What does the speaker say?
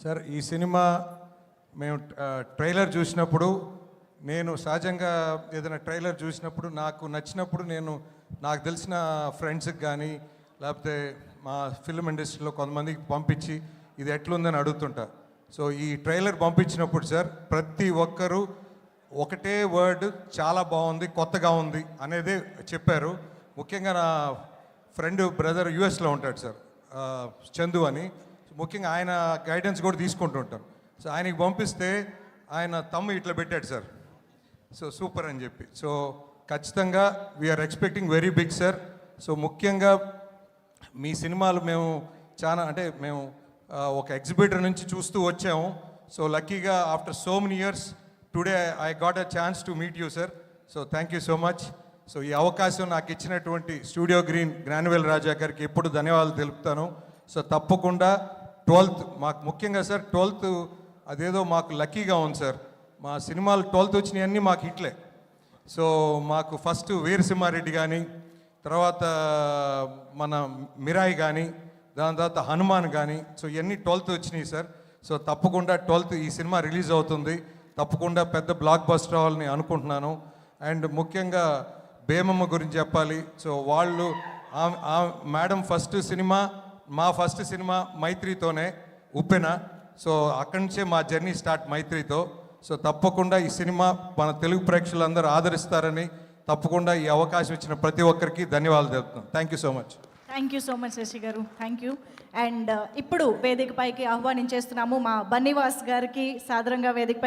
Sir ఈ cinema మేము trailer చూసినప్పుడు నేను సహజంగా ఏదైనా ట్రైలర్ చూసినప్పుడు నాకు నచ్చినప్పుడు నాకు తెలిసిన ఫ్రెండ్స్కి కానీ లేకపోతే మా ఫిల్మ్ ఇండస్ట్రీలో కొంతమందికి పంపించి ఇది ఎట్లుందని అడుగుతుంటా. సో ఈ ట్రైలర్ పంపించినప్పుడు సార్ ప్రతి ఒక్కరూ ఒకటే వర్డ్ చాలా బాగుంది, కొత్తగా ఉంది అనేదే చెప్పారు. ముఖ్యంగా నా ఫ్రెండ్ బ్రదర్ యూఎస్లో ఉంటాడు సార్, చందు అని. ముఖ్యంగా ఆయన గైడెన్స్ కూడా తీసుకుంటుంటాను. సో ఆయనకి పంపిస్తే ఆయన తమ్ము ఇట్లా పెట్టాడు సార్, సో సూపర్ అని చెప్పి. సో ఖచ్చితంగా we are expecting very big sir. So ముఖ్యంగా మీ సినిమాలు మేము మేము ఒక ఎగ్జిబిటర్ నుంచి చూస్తూ వచ్చాము. సో లక్కీగా after so many years today I got a chance to meet you sir. So thank you so much. So ఈ అవకాశం నాకు ఇచ్చినటువంటి స్టూడియో గ్రీన్ గ్రాన్యువల్ రాజా గారికి ఎప్పుడు ధన్యవాదాలు తెలుపుతాను. సో తప్పకుండా 12th మాకు ముఖ్యంగా సార్ 12th అదేదో మాకు లక్కీగా ఉంది సార్. మా సినిమాలు 12th వచ్చినాయన్నీ మాకు హిట్లే. సో మాకు ఫస్ట్ వీరసింహారెడ్డి కానీ, తర్వాత మన మిరాయి కానీ, దాని తర్వాత హనుమాన్ కానీ, సో ఇవన్నీ 12th వచ్చినాయి సార్. సో తప్పకుండా 12th ఈ సినిమా రిలీజ్ అవుతుంది. తప్పకుండా పెద్ద బ్లాక్ బస్టర్ అవ్వాలని అనుకుంటున్నాను. అండ్ ముఖ్యంగా బేమమ్మ గురించి చెప్పాలి. సో వాళ్ళు మేడం మా ఫస్ట్ సినిమా మైత్రితోనే, ఉప్పెన. సో అక్కడి నుంచే మా జర్నీ స్టార్ట్ మైత్రితో. సో తప్పకుండా ఈ సినిమా మన తెలుగు ప్రేక్షకులందరూ ఆదరిస్తారని తప్పకుండా ఈ అవకాశం ఇచ్చిన ప్రతి ఒక్కరికి ధన్యవాదాలు తెలుపుతున్నాను. Thank you so much. Thank you so much Shashi garu, thank you. And ఇప్పుడు వేదికపైకి ఆహ్వానించేస్తున్నాము మా బన్నీవాస్ గారికి సాదరంగా వేదికపై